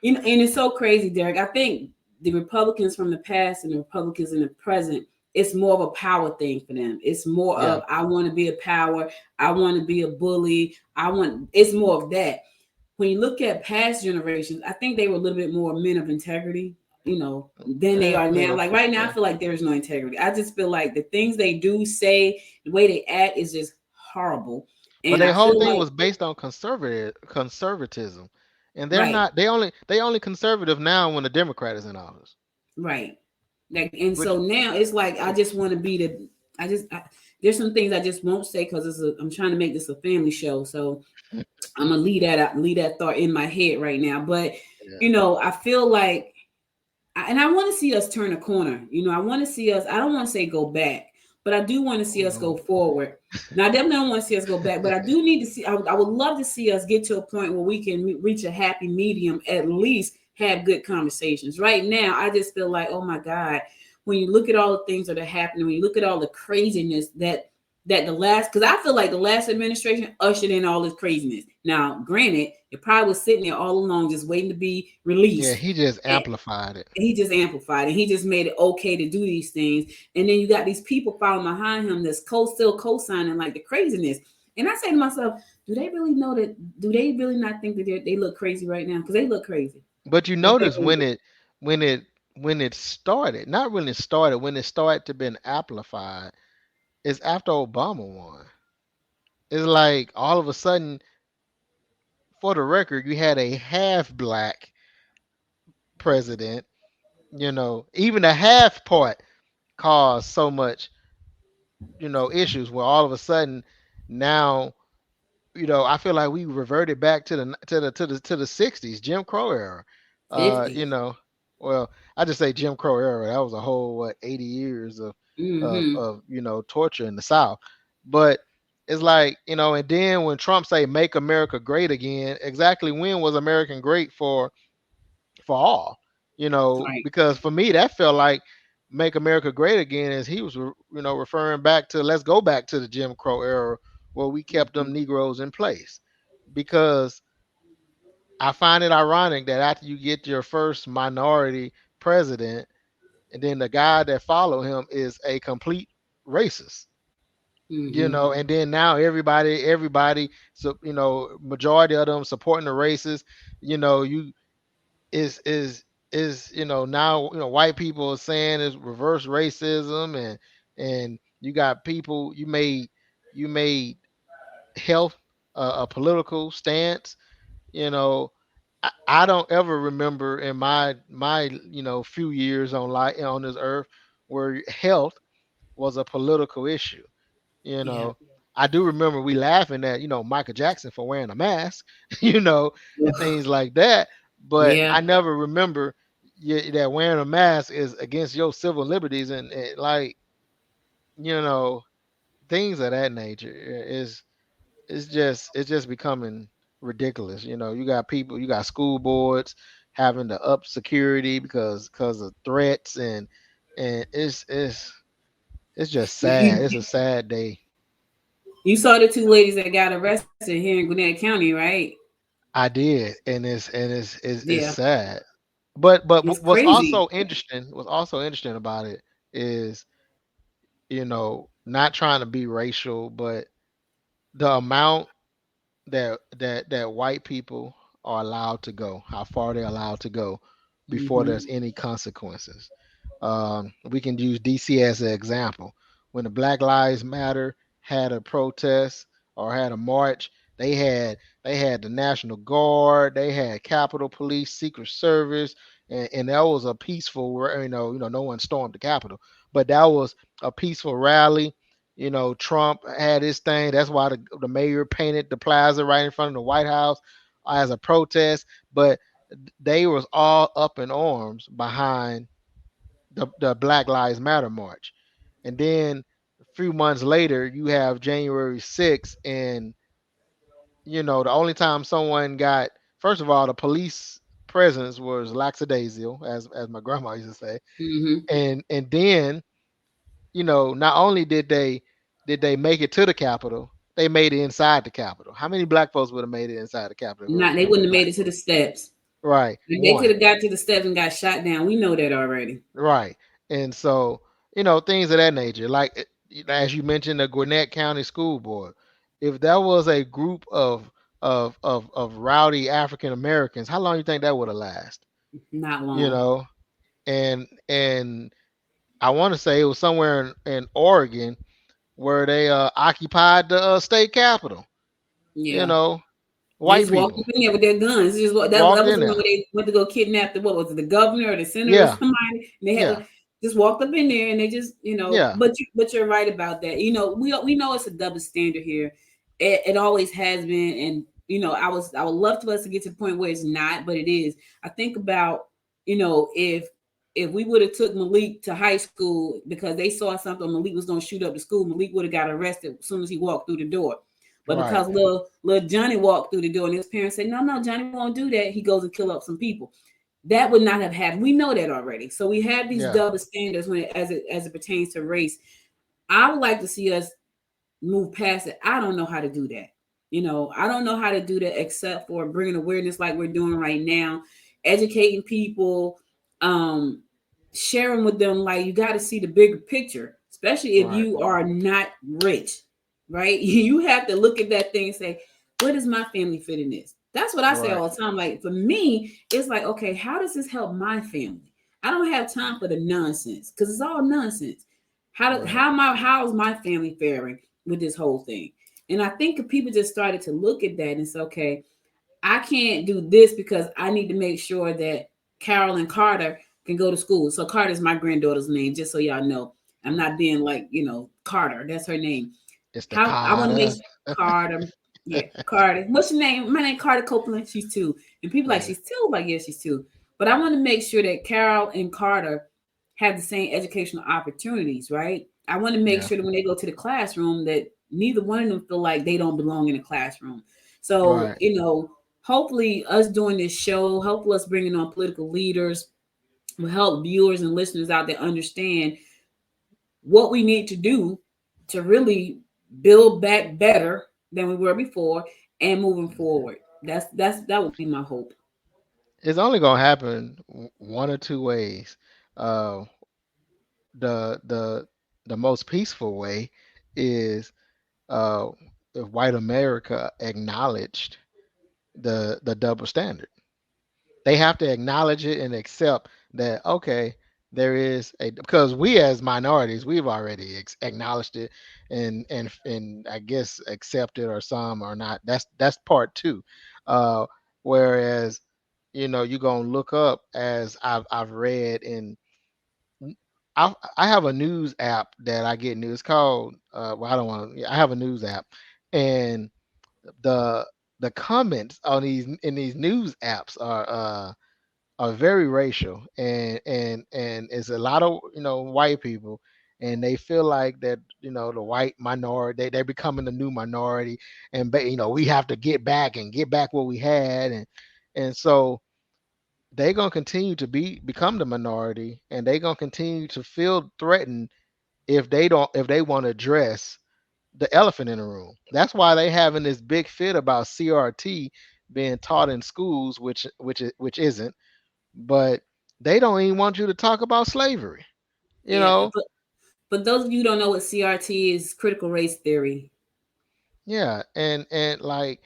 Speaker 2: And it's so crazy, Derek. I think the Republicans from the past and the Republicans in the present, it's more of a power thing for them. It's more of, I want to be a power. I want to be a bully. It's more of that. When you look at past generations, I think they were a little bit more men of integrity, than they are now. Like right now, I feel like there's no integrity. I just feel like the things they do say, the way they act is just horrible.
Speaker 3: And but their whole thing was based on conservatism. And they're not, they only conservative now when the Democrat is in office.
Speaker 2: Right. So now it's like, I just want to be there's some things I just won't say because I'm trying to make this a family show. So I'm gonna leave that thought in my head right now. But I feel like, and I want to see us turn a corner. I want to see us. I don't want to say go back, but I do want to see us go forward. Now, I definitely don't want to see us go back, but I do need to see. I would love to see us get to a point where we can reach a happy medium. At least have good conversations. Right now, I just feel like, oh my God, when you look at all the things that are happening, when you look at all the craziness that because I feel like the last administration ushered in all this craziness. Now, granted, it probably was sitting there all along just waiting to be released.
Speaker 3: Yeah, he just amplified it.
Speaker 2: He just amplified it. He just made it okay to do these things. And then you got these people following behind him that's still co-signing like the craziness. And I say to myself, do they really know that? Do they really not think that they look crazy right now? Because they look crazy.
Speaker 3: But you notice when it started, not when it started, when it started to been amplified, is after Obama won. It's like all of a sudden, for the record, you had a half black president. Even the half part caused so much, issues where all of a sudden now, I feel like we reverted back to the 60s, Jim Crow era. Well, I just say Jim Crow era. That was a whole 80 years of torture in the South. But it's like, and then when Trump say make America great again, exactly when was American great for all? Because for me that felt like make America great again as he was referring back to, let's go back to the Jim Crow era where we kept them Negroes in place. Because I find it ironic that after you get your first minority president, and then the guy that followed him is a complete racist. And then now everybody, so majority of them supporting the racists. You is now white people are saying is reverse racism, and you got people, you made health a political stance. I don't ever remember in my few years on this earth where health was a political issue. I do remember we laughing at Michael Jackson for wearing a mask, and things like that. But I never remember that wearing a mask is against your civil liberties and like things of that nature. It's just becoming ridiculous. You got school boards having to up security because of threats, and it's just sad. It's a sad day.
Speaker 2: You saw the two ladies that got arrested here in Gwinnett County, right?
Speaker 3: I did, and it's sad. but
Speaker 2: It's
Speaker 3: what's
Speaker 2: crazy.
Speaker 3: also interesting about it is, not trying to be racial, but the amount that white people are allowed to go, how far they're allowed to go before
Speaker 2: Hmm.
Speaker 3: there's any consequences. We can use DC as an example. When the Black Lives Matter had a protest or had a march, they had the National Guard, they had Capitol Police, Secret Service, and that was a peaceful, no one stormed the Capitol, but that was a peaceful rally. Trump had his thing. That's why the mayor painted the plaza right in front of the White House as a protest. But they was all up in arms behind the Black Lives Matter march. And then a few months later, you have January 6th, and the only time someone got, first of all, the police presence was lackadaisical, as my grandma used to say,
Speaker 2: Hmm.
Speaker 3: and then not only did they make it to the Capitol, they made it inside the Capitol. How many black folks would have made it inside the Capitol if it was
Speaker 2: Not
Speaker 3: a
Speaker 2: they
Speaker 3: group of
Speaker 2: wouldn't have
Speaker 3: black
Speaker 2: made it to the
Speaker 3: folks?
Speaker 2: steps.
Speaker 3: Right,
Speaker 2: Like, they could
Speaker 3: one.
Speaker 2: have got to the steps and got shot down. We know that already.
Speaker 3: Right. And so, things of that nature. Like, as you mentioned, the Gwinnett County School Board. If that was a group of rowdy African Americans, how long you think that would have lasted?
Speaker 2: Not
Speaker 3: You
Speaker 2: long.
Speaker 3: know, and I want to say it was somewhere in Oregon where they occupied the state capitol. You
Speaker 2: Yeah.
Speaker 3: know,
Speaker 2: They
Speaker 3: white
Speaker 2: just walked
Speaker 3: people
Speaker 2: up in there with their guns. That
Speaker 3: walked
Speaker 2: was
Speaker 3: in
Speaker 2: the one
Speaker 3: there.
Speaker 2: where they went to go kidnap what was it, the governor or the senator or
Speaker 3: Yeah,
Speaker 2: somebody. And they
Speaker 3: yeah,
Speaker 2: had just walked up in there and they just,
Speaker 3: yeah.
Speaker 2: but you're right about that. We know it's a double standard here. It always has been, and I would love for us to get to the point where it's not, but it is. I think about, if we would have took Malik to high school because they saw something Malik was going to shoot up the school, Malik would have got arrested as soon as he walked through the door. But
Speaker 3: Right,
Speaker 2: because little Johnny walked through the door and his parents said, no, Johnny won't do that, he goes and kill up some people. That would not have happened. We know that already. So we have these
Speaker 3: yeah,
Speaker 2: double standards as it pertains to race. I would like to see us move past it. I don't know how to do that. I don't know how to do that except for bringing awareness like we're doing right now, educating people, um, sharing with them. Like, you got to see the bigger picture, especially if
Speaker 3: right,
Speaker 2: you are not rich, right? You have to look at that thing and say, where does my family fit in this? That's what I say
Speaker 3: right,
Speaker 2: all the time. Like, for me, it's like, okay, how does this help my family? I don't have time for the nonsense because it's all nonsense.
Speaker 3: right.
Speaker 2: How is my family faring with this whole thing? And I think if people just started to look at that and say, okay, I can't do this because I need to make sure that Carol and Carter can go to school. So Carter's my granddaughter's name, just so y'all know. I'm not being like, Carter. That's her name.
Speaker 3: It's the
Speaker 2: How I want to make
Speaker 3: Carters.
Speaker 2: Carter. Yeah, Carter. What's your name? My name Carter Copeland. She's 2. And people like,
Speaker 3: Yeah,
Speaker 2: she's 2? Like, yeah, she's 2. But I want to make sure that Carol and Carter have the same educational opportunities, right? I want to make
Speaker 3: yeah,
Speaker 2: sure that when they go to the classroom that neither one of them feel like they don't belong in the classroom. So,
Speaker 3: right.
Speaker 2: hopefully us doing this show, hopefully us bringing on political leaders will help viewers and listeners out there understand what we need to do to really build back better than we were before and moving forward. That would be my hope.
Speaker 3: It's only gonna happen one or two ways. Uh, the most peaceful way is uh, if white America acknowledged the double standard. They have to acknowledge it and accept that, okay, there is a, because we as minorities, we've already acknowledged it, and I guess accepted, or some or not. That's part two. Whereas, you're gonna look up, as I've read in, I have a news app that I get news, called well, I don't want to, I have a news app, and the the comments on these news apps are very racial, and it's a lot of white people, and they feel like that, the white minority, they're becoming the new minority, and we have to get back what we had, and so they're gonna continue to become the minority, and they're gonna continue to feel threatened if they want to address the elephant in the room. That's why they having this big fit about CRT being taught in schools, which isn't, but they don't even want you to talk about slavery. You
Speaker 2: Yeah,
Speaker 3: know,
Speaker 2: but those of you who don't know what CRT is, critical race theory.
Speaker 3: yeah, and like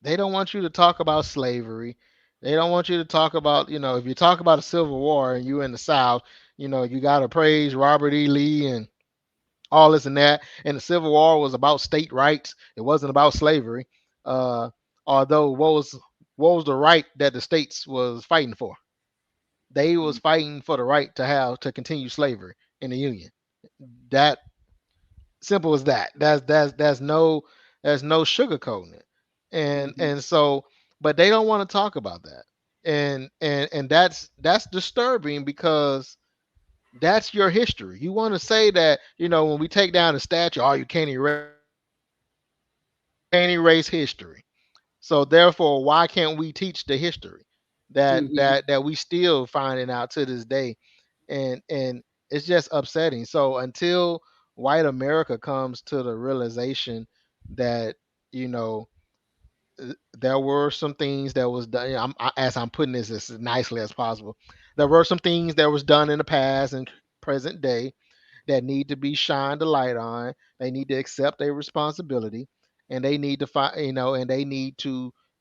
Speaker 3: they don't want you to talk about slavery. They don't want you to talk about, if you talk about a Civil War and you in the South, you got to praise Robert E. Lee and all this and that. And the Civil War was about state rights. It wasn't about slavery. Uh, although what was the right that the states was fighting for? They was fighting for the right to continue slavery in the Union. That simple as that. There's no sugarcoating it. And
Speaker 2: Mm-hmm.
Speaker 3: and so, but they don't want to talk about that. And that's disturbing because that's your history. You want to say that, when we take down the statue, oh, you can't erase history. So therefore, why can't we teach the history that
Speaker 2: Mm-hmm.
Speaker 3: that we still finding out to this day? And it's just upsetting. So until white America comes to the realization that, you know there were some things that was done. As I'm putting this as nicely as possible, there were some things that was done in the past and present day that need to be shined a light on. They need to accept their responsibility, and they need to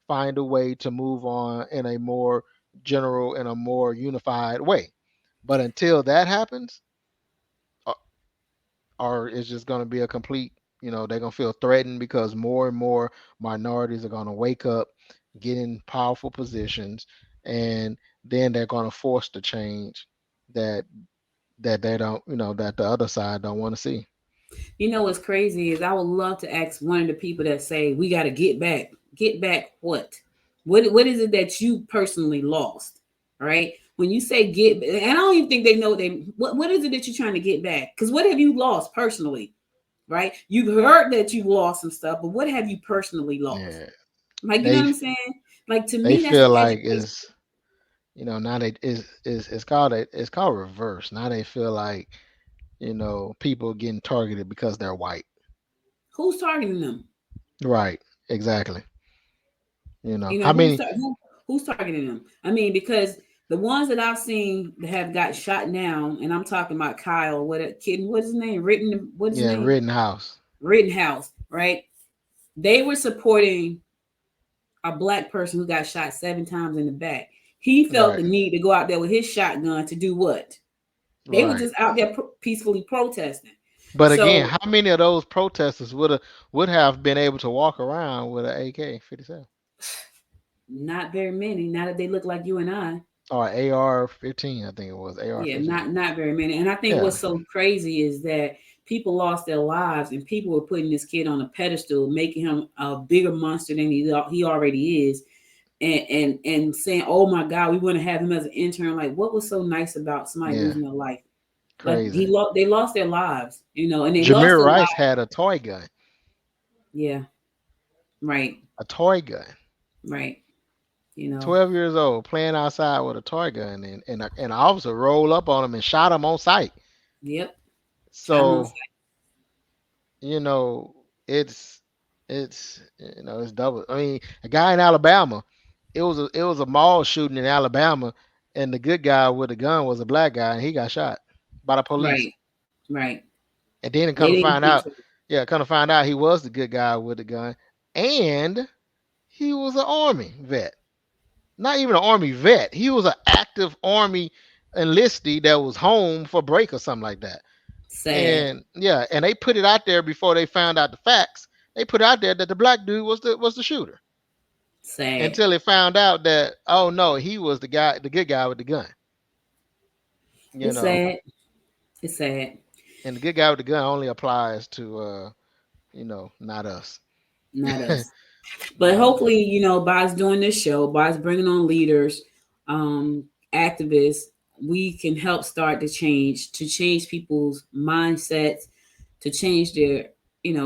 Speaker 3: find a way to move on in a more general and a more unified way. But until that happens, uh, or it's just going to be a complete, they're going to feel threatened because more and more minorities are going to wake up, get in powerful positions, and then they're going to force the change that they don't, that the other side don't want to see.
Speaker 2: You know what's crazy is I would love to ask one of the people that say we got to get back. Get back what? What is it that you personally lost? Right? When you say get, and I don't even think they know what is it that you're trying to get back? Because what have you lost personally? Right? You've heard that you lost some stuff, but what have you personally lost?
Speaker 3: Yeah,
Speaker 2: Like, you know what
Speaker 3: they
Speaker 2: I'm saying? Like, to
Speaker 3: they
Speaker 2: me, that's
Speaker 3: feel
Speaker 2: what
Speaker 3: like
Speaker 2: education.
Speaker 3: now they it's called reverse. Now they feel like, people getting targeted because they're white.
Speaker 2: Who's targeting them?
Speaker 3: Right. Exactly.
Speaker 2: You know,
Speaker 3: How many?
Speaker 2: who's targeting them? I mean, because the ones that I've seen that have got shot down, and I'm talking about Kyle, what a kid, what's his name? What's his
Speaker 3: Yeah,
Speaker 2: name?
Speaker 3: Rittenhouse.
Speaker 2: Rittenhouse, right? They were supporting a black person who got shot 7 times in the back. He felt
Speaker 3: Right.
Speaker 2: the need to go out there with his shotgun to do what? They were
Speaker 3: Right.
Speaker 2: just out there peacefully protesting.
Speaker 3: But again,
Speaker 2: So
Speaker 3: how many of those protesters would have been able to walk around with an AK-47
Speaker 2: not very many. Now that they look like you and I.
Speaker 3: or AR-15? I think it was
Speaker 2: Yeah,
Speaker 3: AR-15.
Speaker 2: not very many. And I think
Speaker 3: Yeah.
Speaker 2: what's so crazy is that people lost their lives, and people were putting this kid on a pedestal, making him a bigger monster than he already is, and saying, "Oh my God, we want to have him as an intern." Like, what was so nice about somebody
Speaker 3: Yeah.
Speaker 2: losing their life? Like
Speaker 3: Crazy.
Speaker 2: they lost their lives, and they lost
Speaker 3: Jameer
Speaker 2: their
Speaker 3: Rice
Speaker 2: lives.
Speaker 3: had a toy gun.
Speaker 2: Yeah, right,
Speaker 3: A toy gun.
Speaker 2: right. You know,
Speaker 3: 12 years old, playing outside with a toy gun, and an officer rolled up on him and shot him on sight.
Speaker 2: yep. Shot him on
Speaker 3: So, you know, it's it's double. I mean, a guy in Alabama, it was a mall shooting in Alabama, and the good guy with the gun was a black guy, and he got shot by the police.
Speaker 2: right, right.
Speaker 3: And then it
Speaker 2: They
Speaker 3: come to
Speaker 2: didn't
Speaker 3: find
Speaker 2: think
Speaker 3: out,
Speaker 2: so.
Speaker 3: yeah, come to find out he was the good guy with the gun, and he was an army vet. Not even an army vet. He was an active army enlistee that was home for break or something like that.
Speaker 2: Sad,
Speaker 3: And yeah, and they put it out there before they found out the facts. They put out there that the black dude was the shooter
Speaker 2: sad.
Speaker 3: until they found out that, oh no, he was the good guy with the gun. You
Speaker 2: It's
Speaker 3: know,
Speaker 2: sad. It's sad.
Speaker 3: and the good guy with the gun only applies to not us.
Speaker 2: Not us. But hopefully, by us doing this show, by us bringing on leaders, um, activists, we can help start to change people's mindsets, to change their,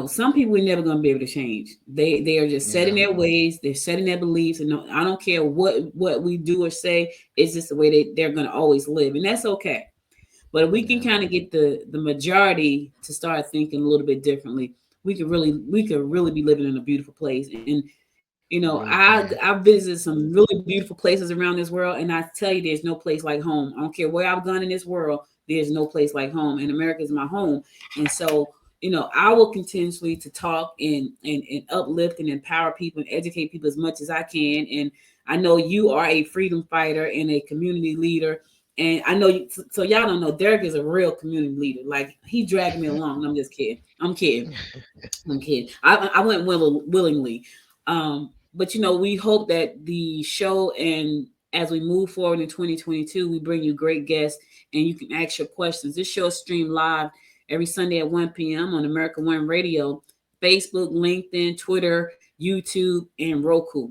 Speaker 2: some people are never going to be able to change. They are just set in
Speaker 3: Yeah,
Speaker 2: their ways, they're setting their beliefs, and no, I don't care what we do or say. It's just the way they're going to always live, and that's okay. But if we can
Speaker 3: yeah,
Speaker 2: kind of get the majority to start thinking a little bit differently, we could really be living in a beautiful place. And You know,
Speaker 3: Really
Speaker 2: I visited some really beautiful places around this world, and I tell you, there's no place like home. I don't care where I've gone in this world, there's no place like home, and America is my home. And so, you know, I will continuously to talk and uplift and empower people and educate people as much as I can. And I know you are a freedom fighter and a community leader. And I know you, so y'all don't know, Derek is a real community leader. Like, he dragged me along. I'm just kidding. I'm kidding. I'm kidding. I went willingly. But you know, we hope that the show, and as we move forward in 2022, we bring you great guests and you can ask your questions. This show is streamed live every Sunday at 1 p.m. on America One Radio, Facebook, LinkedIn, Twitter, YouTube, and Roku.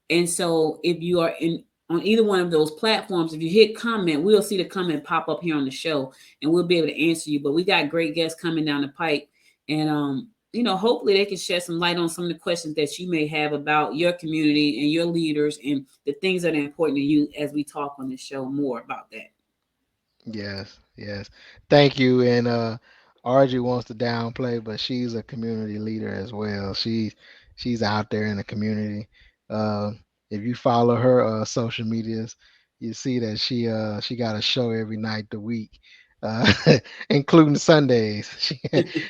Speaker 2: And so if you are in on either one of those platforms, if you hit comment, we'll see the comment pop up here on the show and we'll be able to answer you. But we got great guests coming down the pike. And you know, hopefully they can shed some light on some of the questions that you may have about your community and your leaders and the things that are important to you as we talk on the show more about that.
Speaker 3: Yes, yes. Thank you. And Argie wants to downplay, but she's a community leader as well. She's out there in the community. Uh, if you follow her social medias, you see that she got a show every night the week, uh, including Sundays.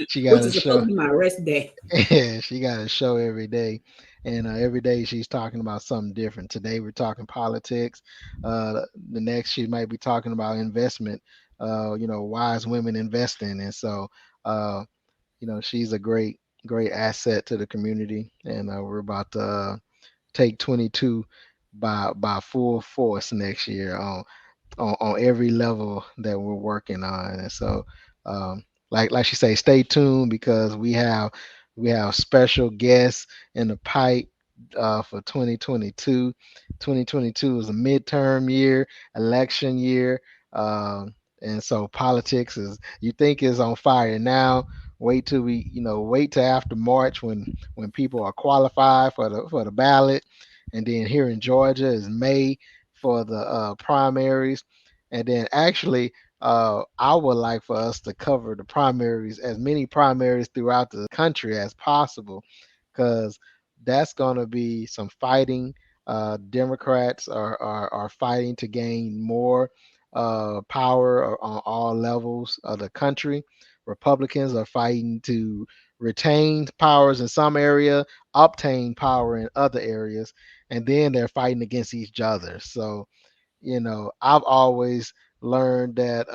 Speaker 3: She got
Speaker 2: Which
Speaker 3: a
Speaker 2: is supposed
Speaker 3: show.
Speaker 2: to be my rest day.
Speaker 3: Yeah, she got a show every day, and every day she's talking about something different. Today we're talking politics. The next she might be talking about investment. Wise women investing, and so uh, she's a great asset to the community, and we're about to take 22 by full force next year on every level that we're working on. And so, like she say, stay tuned because we have special guests in the pipe for 2022. 2022 is a midterm year, election year, and so politics is you think is on fire now. Wait till after March when people are qualified for the ballot, and then here in Georgia is May for the primaries. And then actually, I would like for us to cover the primaries, as many primaries throughout the country as possible, because that's going to be some fighting. Democrats are fighting to gain more power on all levels of the country. Republicans are fighting to retain powers in some area, obtain power in other areas, and then they're fighting against each other. So I've always learned that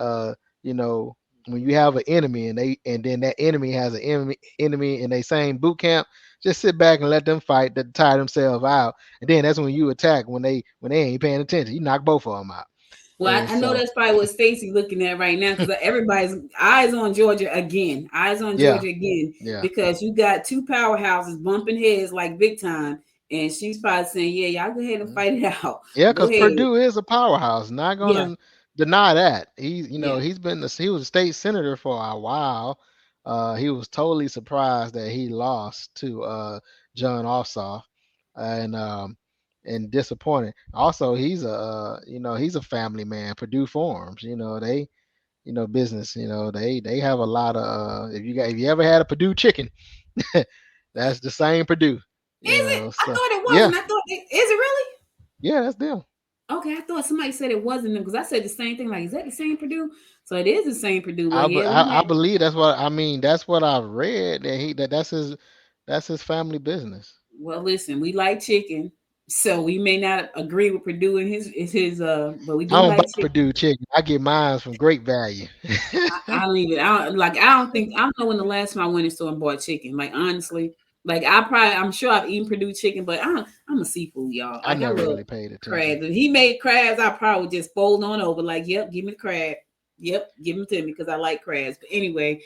Speaker 3: when you have an enemy and then that enemy has an enemy in their same boot camp, just sit back and let them fight to tire themselves out, and then that's when you attack when they ain't paying attention. You knock both of them out.
Speaker 2: Well,
Speaker 3: And
Speaker 2: I know
Speaker 3: so
Speaker 2: that's probably what Stacey looking at right now because everybody's eyes on Georgia again. Eyes on
Speaker 3: yeah,
Speaker 2: Georgia again
Speaker 3: yeah.
Speaker 2: because you got two powerhouses bumping heads like big time. And she's probably saying, yeah, y'all go ahead and fight it out.
Speaker 3: Yeah,
Speaker 2: Go
Speaker 3: because
Speaker 2: ahead.
Speaker 3: Purdue is a powerhouse. Not
Speaker 2: Yeah,
Speaker 3: gonna deny that.
Speaker 2: yeah.
Speaker 3: He was a state senator for a while. He was totally surprised that he lost to John Ossoff, and disappointed. Also, he's a family man. Purdue Farms, they business. They have a lot of. If you ever had a Purdue chicken, that's the same Purdue.
Speaker 2: Is it? I
Speaker 3: So
Speaker 2: thought it
Speaker 3: yeah,
Speaker 2: wasn't. Is it really?
Speaker 3: yeah, that's them.
Speaker 2: Okay, I thought somebody said it wasn't because I said the same thing. Like, is that the same Purdue? So it is the same Purdue. Well, yeah, we
Speaker 3: I
Speaker 2: might.
Speaker 3: believe that's what I mean. That's what I've read that's his family business.
Speaker 2: Well, listen, we like chicken, so we may not agree with Purdue and his but we
Speaker 3: I
Speaker 2: do
Speaker 3: don't buy
Speaker 2: like chicken.
Speaker 3: Purdue chicken. I get mine from Great Value.
Speaker 2: I don't even. I don't like. I don't think. I don't know when the last time I went in the store and bought chicken. Like honestly, like I'm sure I've eaten Purdue chicken, but I'm a seafood y'all.
Speaker 3: I
Speaker 2: Like I
Speaker 3: never
Speaker 2: love
Speaker 3: really paid attention.
Speaker 2: crabs. If he made crabs, I probably just fold on over. Like, yep, give me the crab. Yep, give them to me because I like crabs. But anyway,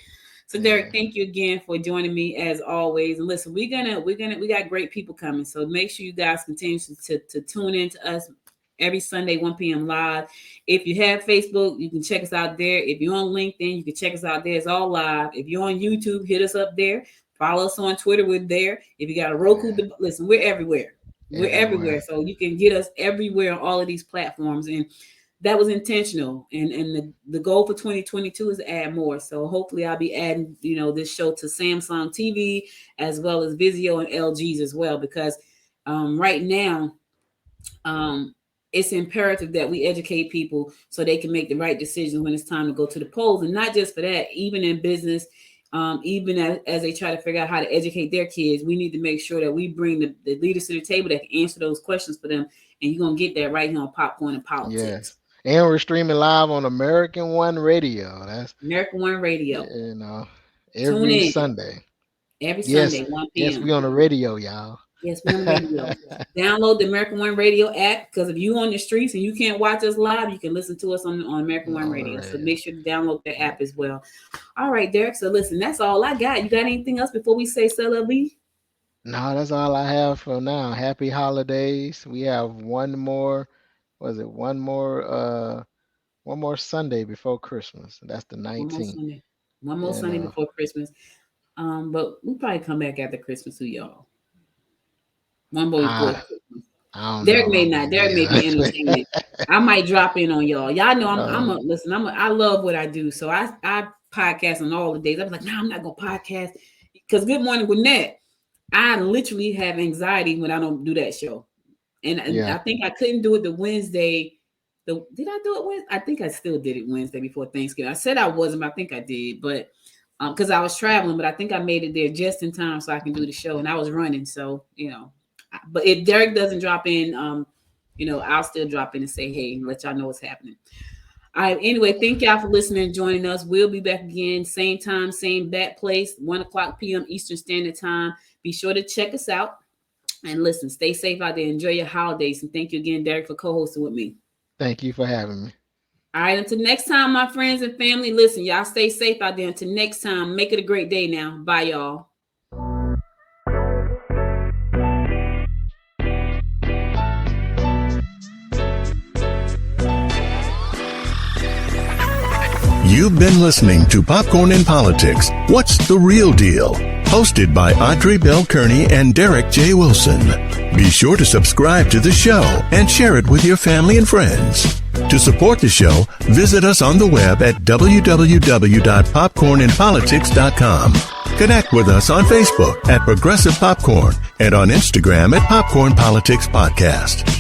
Speaker 2: so Derek,
Speaker 3: Yeah.
Speaker 2: thank you again for joining me as always. And listen, we got great people coming. So make sure you guys continue to tune in to us every Sunday, 1 p.m. live. If you have Facebook, you can check us out there. If you're on LinkedIn, you can check us out there. It's all live. If you're on YouTube, hit us up there. Follow us on Twitter. We're there. If you got a Roku,
Speaker 3: Yeah.
Speaker 2: listen, we're everywhere. We're everywhere.
Speaker 3: Everywhere.
Speaker 2: So you can get us everywhere on all of these platforms. And that was intentional. And the goal for 2022 is to add more. So hopefully I'll be adding, this show to Samsung TV as well as Vizio and LGs as well, because right now, it's imperative that we educate people so they can make the right decisions when it's time to go to the polls. And not just for that, even in business, even as they try to figure out how to educate their kids, we need to make sure that we bring the leaders to the table that can answer those questions for them. And you're going to get that right here on Popcorn and Politics.
Speaker 3: Yes. And we're streaming live on American One Radio. That's
Speaker 2: American One Radio.
Speaker 3: You know, every Sunday.
Speaker 2: Every Sunday, 1 p.m.
Speaker 3: Yes, we on the radio, y'all.
Speaker 2: Yes, we're on the radio. Download the American One Radio app, because if you on the streets and you can't watch us live, you can listen to us on American One Radio. So make sure to download the app as well. All right, Derek. So listen, that's all I got. You got anything else before we say c'est la vie?
Speaker 3: No, that's all I have for now. Happy holidays. We have one more Sunday before Christmas. That's the 19th.
Speaker 2: One more Sunday before Christmas. But we'll probably come back after Christmas to y'all. One more before Christmas. Derek may not. Derek may be entertained. I might drop in on y'all. Y'all know I love what I do. So I podcast on all the days. I was like, no, I'm not gonna podcast because Good Morning Gwinnett, I literally have anxiety when I don't do that show. And I think I couldn't do it the Wednesday. Did I do it Wednesday? I think I still did it Wednesday before Thanksgiving. I said I wasn't, but I think I did. But because I was traveling, but I think I made it there just in time so I can do the show. And I was running. So, but if Derek doesn't drop in, I'll still drop in and say, hey, and let y'all know what's happening. All right. Anyway, thank y'all for listening and joining us. We'll be back again, same time, same bat place, 1:00 p.m. Eastern Standard Time. Be sure to check us out and listen. Stay safe out there. Enjoy your holidays. And thank you again, Derek, for co-hosting with me.
Speaker 3: Thank you for having me.
Speaker 2: All right. Until next time, my friends and family, listen, y'all stay safe out there. Until next time, make it a great day now. Bye, y'all.
Speaker 1: You've been listening to Popcorn and Politics. What's the real deal? Hosted by Audrey Bell Kearney and Derek J. Wilson. Be sure to subscribe to the show and share it with your family and friends. To support the show, visit us on the web at www.popcornandpolitics.com. Connect with us on Facebook at Progressive Popcorn and on Instagram at Popcorn Politics Podcast.